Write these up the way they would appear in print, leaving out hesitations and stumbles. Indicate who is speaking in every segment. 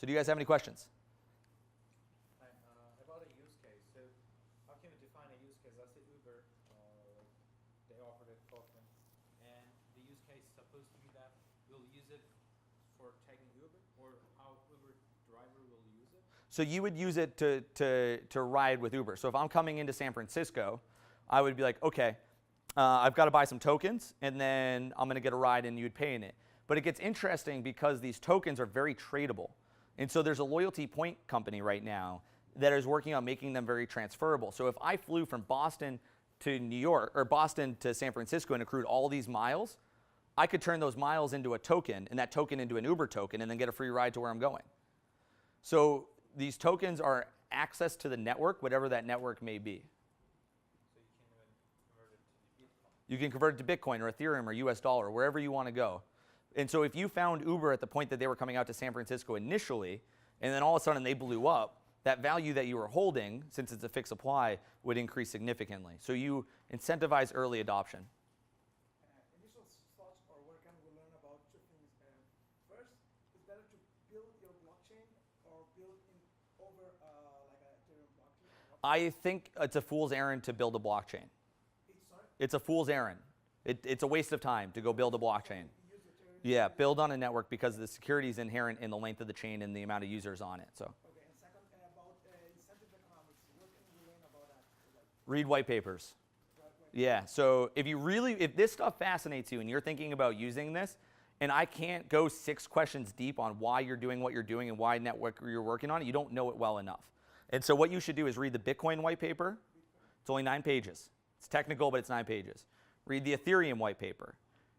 Speaker 1: So do you guys have any questions?
Speaker 2: About a use case. So how can we define a use case? Let's say Uber, they offer the token, and the use case is supposed to be that we'll use it for tagging Uber, or how Uber driver will use it?
Speaker 1: So you would use it to ride with Uber. So if I'm coming into San Francisco, I would be like, okay, I've got to buy some tokens, and then I'm going to get a ride, and you'd pay in it. But it gets interesting because these tokens are very tradable. And so there's a loyalty point company right now that is working on making them very transferable. So if I flew from Boston to New York, or Boston to San Francisco and accrued all these miles, I could turn those miles into a token, and that token into an Uber token, and then get a free ride to where I'm going. So these tokens are access to the network, whatever that network may be. You can convert it to Bitcoin or Ethereum or US dollar, wherever you want to go. And so if you found Uber at the point that they were coming out to San Francisco initially, and then all of a sudden they blew up, that value that you were holding, since it's a fixed supply, would increase significantly. So you incentivize early adoption.
Speaker 3: Initial thoughts or what can we learn about two things? First, it's better to build your blockchain or build over like a Ethereum blockchain?
Speaker 1: I think it's a fool's errand to build a blockchain. It's a fool's errand. It's a waste of time to go build a blockchain. Yeah, build on a network because the security is inherent in the length of the chain and the amount of users on it. So.
Speaker 3: Okay, and second, about incentive economics, what can we learn about that?
Speaker 1: Read white papers. Yeah, so if this stuff fascinates you and you're thinking about using this, and I can't go 6 questions deep on why you're doing what you're doing and why network you're working on, you don't know it well enough. And so what you should do is read the Bitcoin white paper. It's only 9 pages. It's technical, but it's 9 pages. Read the Ethereum white paper.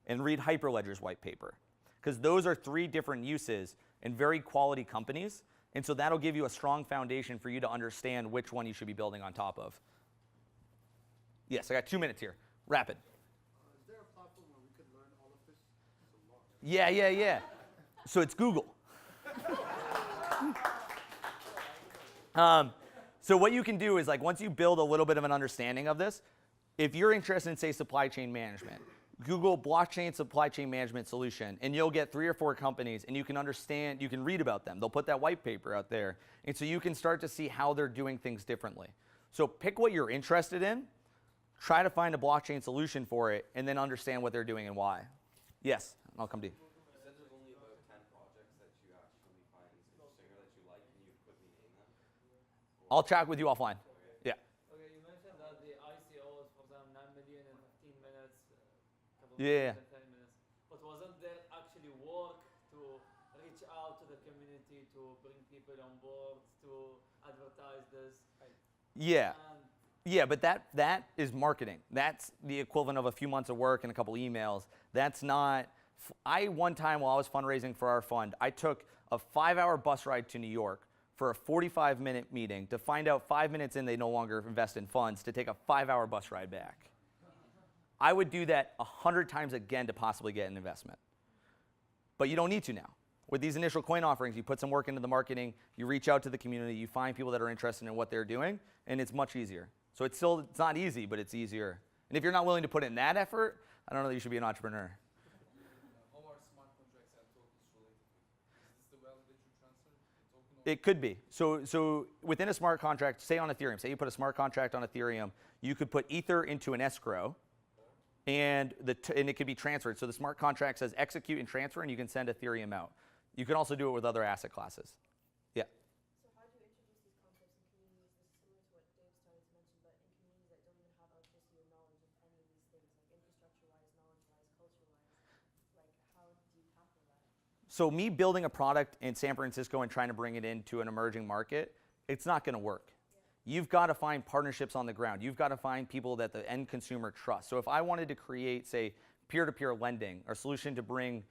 Speaker 1: And read Hyperledger's white paper, because those are 3 different uses and very quality companies, and so that'll give you a strong foundation for you to understand which one you should be building on top of. Yes, I got 2 minutes here. Rapid.
Speaker 3: Is there a platform where we could learn all of this?
Speaker 1: Yeah. So it's Google. So what you can do is, like, once you build a little bit of an understanding of this, if you're interested in, say, supply chain management, Google blockchain supply chain management solution, and you'll get 3 or 4 companies, and you can understand, you can read about them. They'll put that white paper out there, and so you can start to see how they're doing things differently. So pick what you're interested in, try to find a blockchain solution for it, and then understand what they're doing and why. Yes, I'll come to you.
Speaker 4: You said there's only about 10 projects that you actually find interesting or that you like, and you quickly name them?
Speaker 1: I'll chat with you offline. Yeah.
Speaker 5: Okay, you mentioned that the ICO is, for example, 9 million in 15 minutes.
Speaker 1: Yeah.
Speaker 5: 10 minutes. But wasn't there actually work to reach out to the community, to bring people on board, to advertise this?
Speaker 1: Yeah. Yeah, but that is marketing. That's the equivalent of a few months of work and a couple emails. That's not. One time while I was fundraising for our fund, I took a 5-hour bus ride to New York for a 45-minute meeting to find out 5 minutes in they no longer invest in funds, to take a 5-hour bus ride back. I would do that 100 times again to possibly get an investment. But you don't need to now. With these initial coin offerings, you put some work into the marketing, you reach out to the community, you find people that are interested in what they're doing, and it's much easier. So it's not easy, but it's easier. And if you're not willing to put in that effort, I don't know that you should be an entrepreneur.
Speaker 6: How are smart contracts and tokens related? Is this the value that you transfer?
Speaker 1: It could be. So within a smart contract, say on Ethereum, say you put a smart contract on Ethereum, you could put Ether into an escrow, and it could be transferred. So the smart contract says execute and transfer, and you can send Ethereum out. You can also do it with other asset classes. Yeah.
Speaker 7: So how do you introduce these concepts in communities? This is similar to what Dave started to mention, but in communities that don't even have electricity or knowledge of any of these things, like infrastructure-wise, knowledge-wise, culture-wise, like how do you tackle that?
Speaker 1: So me building a product in San Francisco and trying to bring it into an emerging market, it's not going to work. You've got to find partnerships on the ground. You've got to find people that the end consumer trusts. So if I wanted to create, say, peer-to-peer lending, or a solution to bring,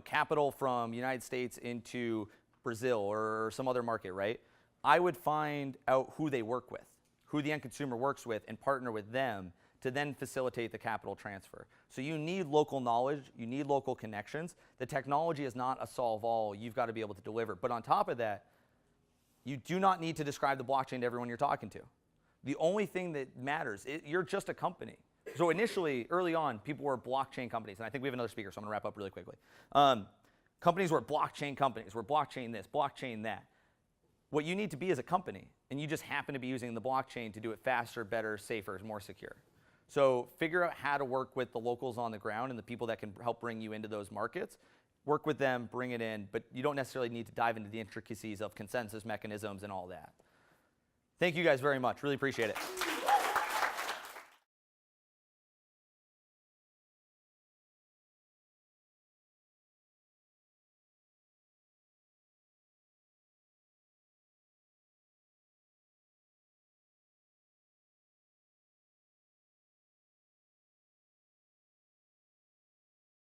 Speaker 1: capital from the United States into Brazil or some other market, right? I would find out who they work with, who the end consumer works with, and partner with them to then facilitate the capital transfer. So you need local knowledge, you need local connections. The technology is not a solve-all. You've got to be able to deliver. But on top of that, you do not need to describe the blockchain to everyone you're talking to. The only thing that matters, you're just a company. So initially, early on, people were blockchain companies. And I think we have another speaker, so I'm going to wrap up really quickly. Companies were blockchain companies, we're blockchain this, blockchain that. What you need to be is a company, and you just happen to be using the blockchain to do it faster, better, safer, more secure. So figure out how to work with the locals on the ground and the people that can help bring you into those markets. Work with them, bring it in, but you don't necessarily need to dive into the intricacies of consensus mechanisms and all that. Thank you guys very much. Really appreciate it.